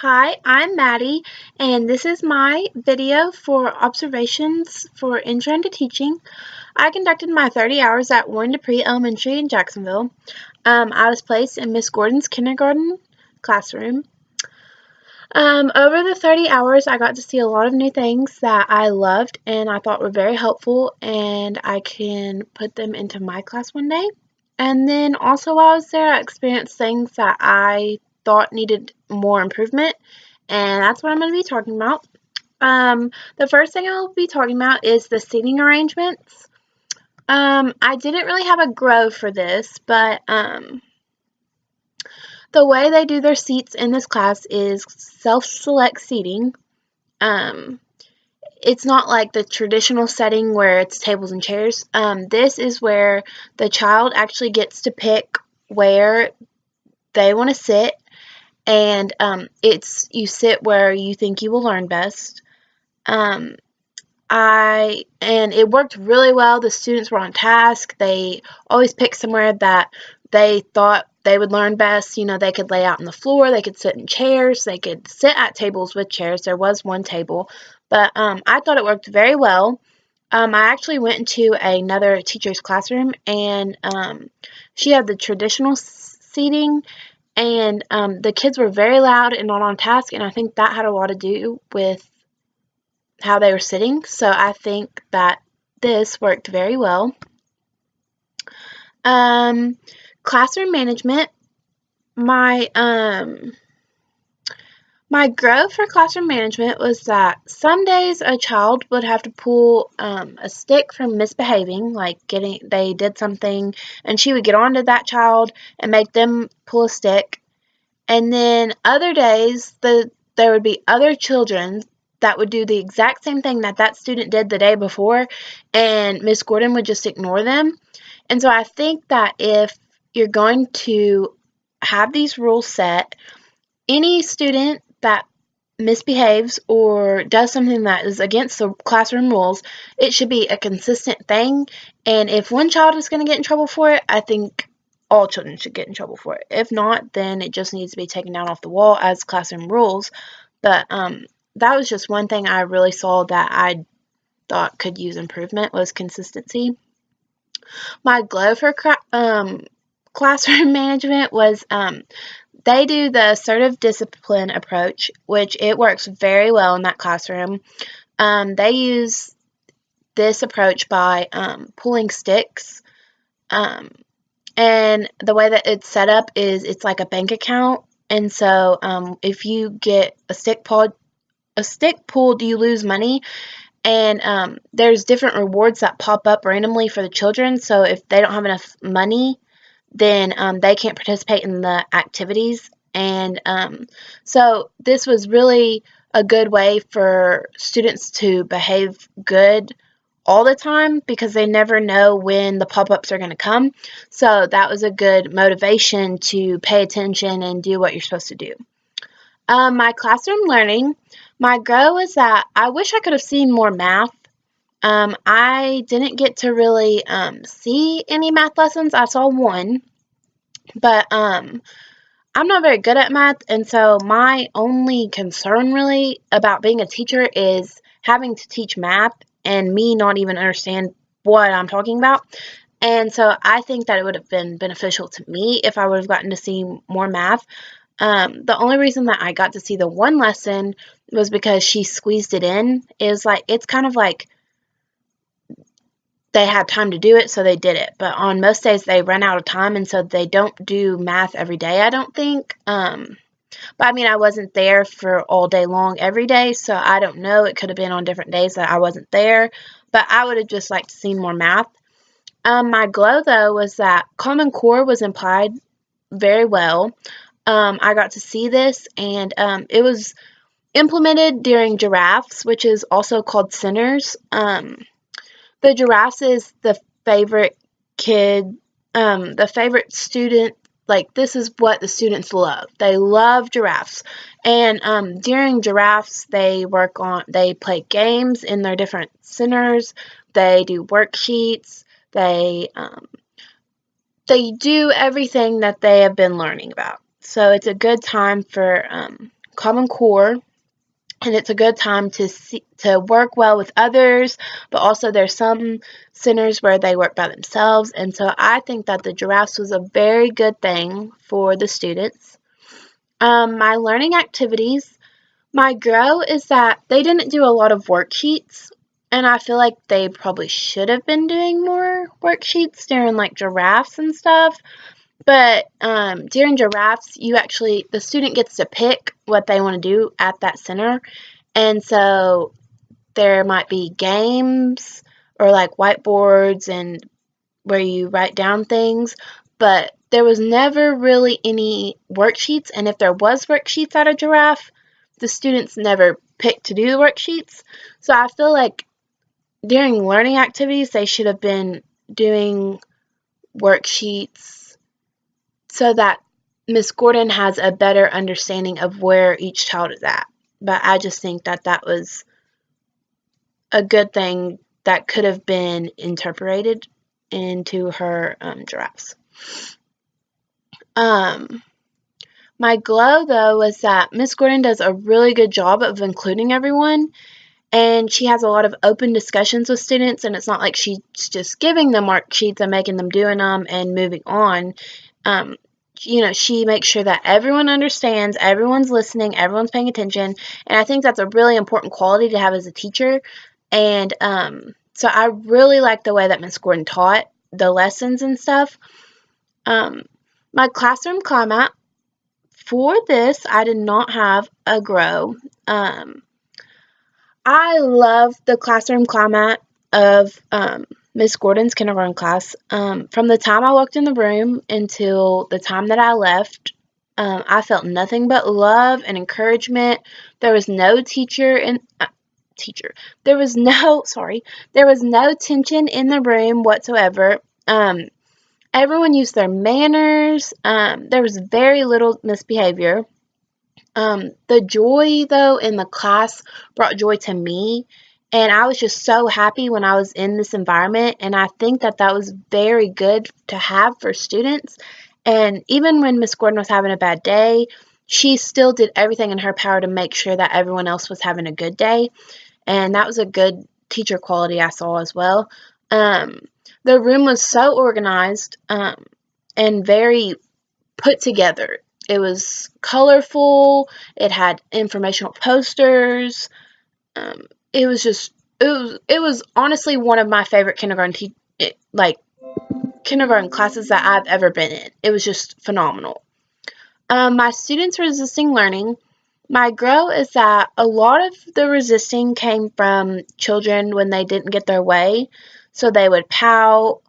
Hi, I'm Maddie, and this is my video for observations for Intro into Teaching. I conducted my 30 hours at Warren Dupree Elementary in Jacksonville. I was placed in Miss Gordon's kindergarten classroom. Over the 30 hours, I got to see a lot of new things that I loved and I thought were very helpful, and I can put them into my class one day. And then also while I was there, I experienced things that I thought needed more improvement, and that's what I'm going to be talking about. The first thing I'll be talking about is the seating arrangements. I didn't really have a grow for this, but the way they do their seats in this class is self-select seating. Um, it's not like the traditional setting where it's tables and chairs. This is where the child actually gets to pick where they want to sit, and it's you sit where you think you will learn best. Um, and it worked really well. The students were on task. They always picked somewhere that they thought they would learn best. They could lay out on the floor, they could sit in chairs, they could sit at tables with chairs. There was one table, but I thought it worked very well. I actually went into another teacher's classroom, and she had the traditional seating, and the kids were very loud and not on task, and I think that had a lot to do with how they were sitting. So I think that this worked very well. Um, Classroom management. My my growth for classroom management was that some days a child would have to pull a stick from misbehaving, like they did something, and she would get onto that child and make them pull a stick. And then other days, there would be other children that would do the exact same thing that that student did the day before, and Miss Gordon would just ignore them. And so I think that if you're going to have these rules set, any student that misbehaves or does something that is against the classroom rules, it should be a consistent thing. And if one child is going to get in trouble for it, I think all children should get in trouble for it. If not, then it just needs to be taken down off the wall as classroom rules. But that was just one thing I really saw that I thought could use improvement was consistency. My glow for classroom management was they do the assertive discipline approach, which it works very well in that classroom. They use this approach by pulling sticks, and the way that it's set up is it's like a bank account. And so if you get a stick pulled, you lose money. And there's different rewards that pop up randomly for the children. So if they don't have enough money, then they can't participate in the activities. And so this was really a good way for students to behave good all the time because they never know when the pop-ups are going to come. So that was a good motivation to pay attention and do what you're supposed to do. My classroom learning, my goal was that I wish I could have seen more math. I didn't get to really see any math lessons. I saw one, but I'm not very good at math, and so my only concern really about being a teacher is having to teach math and me not even understand what I'm talking about. And so I think that it would have been beneficial to me if I would have gotten to see more math. The only reason that I got to see the one lesson was because she squeezed it in. It's kind of like they had time to do it, so they did it. But on most days, they run out of time, and so they don't do math every day, I don't think. But I mean, I wasn't there for all day long every day, so I don't know. It could have been on different days that I wasn't there. But I would have just liked to see more math. My glow, though, was that Common Core was implied very well. I got to see this, and it was implemented during giraffes, which is also called centers. The giraffes is the favorite kid, the favorite student. Like, this is what the students love. They love giraffes. And during giraffes, they play games in their different centers. They do worksheets. They do everything that they have been learning about. So it's a good time for Common Core, and it's a good time to work well with others, but also there's some centers where they work by themselves, and so I think that the giraffes was a very good thing for the students. My learning activities, my grow is that they didn't do a lot of worksheets, and I feel like they probably should have been doing more worksheets during like giraffes and stuff. But during giraffes, the student gets to pick what they want to do at that center. And so there might be games or like whiteboards and where you write down things, but there was never really any worksheets. And if there was worksheets at a giraffe, the students never picked to do the worksheets. So I feel like during learning activities, they should have been doing worksheets so that Miss Gordon has a better understanding of where each child is at. But I just think that that was a good thing that could have been interpreted into her giraffes. My glow, though, was that Miss Gordon does a really good job of including everyone, and she has a lot of open discussions with students, and it's not like she's just giving them worksheets and making them doing them and moving on. She makes sure that everyone understands, everyone's listening, everyone's paying attention, and I think that's a really important quality to have as a teacher. And so I really like the way that Miss Gordon taught the lessons and stuff. My classroom climate, for this, I did not have a grow. I love the classroom climate of Miss Gordon's kindergarten class. From the time I walked in the room until the time that I left, I felt nothing but love and encouragement. There was no there was no tension in the room whatsoever. Everyone used their manners. There was very little misbehavior. The joy, though, in the class brought joy to me, and I was just so happy when I was in this environment, and I think that that was very good to have for students. And even when Miss Gordon was having a bad day, she still did everything in her power to make sure that everyone else was having a good day, and that was a good teacher quality I saw as well. The room was so organized and very put together. It was colorful. It had informational posters. It was honestly one of my favorite kindergarten classes that I've ever been in. It was just phenomenal. My students resisting learning. My grow is that a lot of the resisting came from children when they didn't get their way. So they would pout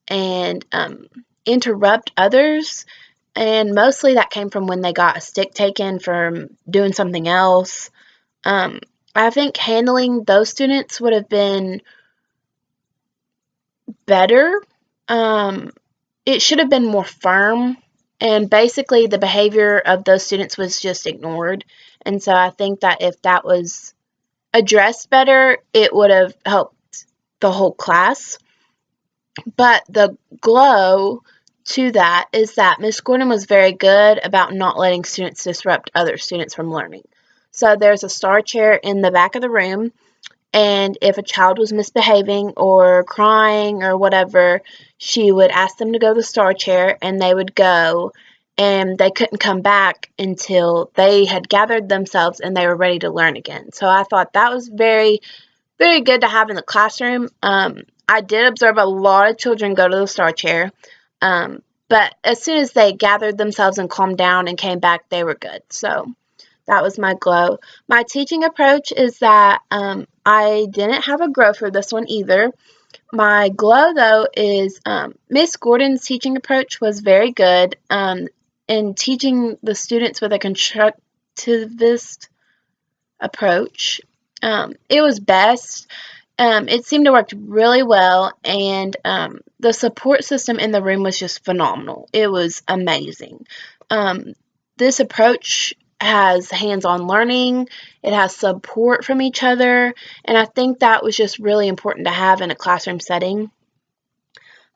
and interrupt others. And mostly that came from when they got a stick taken from doing something else. I think handling those students would have been better. It should have been more firm. And basically the behavior of those students was just ignored. And so I think that if that was addressed better, it would have helped the whole class. But the glow to that is that Miss Gordon was very good about not letting students disrupt other students from learning. So there's a star chair in the back of the room, and if a child was misbehaving or crying or whatever, she would ask them to go to the star chair, and they would go, and they couldn't come back until they had gathered themselves and they were ready to learn again. So I thought that was very, very good to have in the classroom. I did observe a lot of children go to the star chair, but as soon as they gathered themselves and calmed down and came back, they were good. So that was my glow. My teaching approach is that I didn't have a grow for this one either. My glow, though, is Miss Gordon's teaching approach was very good in teaching the students with a constructivist approach. It was best. It seemed to work really well, and the support system in the room was just phenomenal. It was amazing. This approach has hands-on learning, it has support from each other, and I think that was just really important to have in a classroom setting.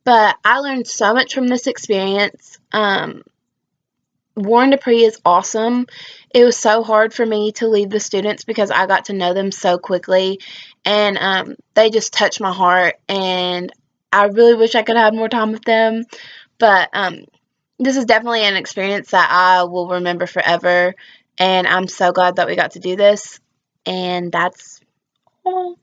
But I learned so much from this experience. Warren Dupree is awesome. It was so hard for me to leave the students because I got to know them so quickly, and they just touched my heart, and I really wish I could have more time with them. But this is definitely an experience that I will remember forever, and I'm so glad that we got to do this. And that's all.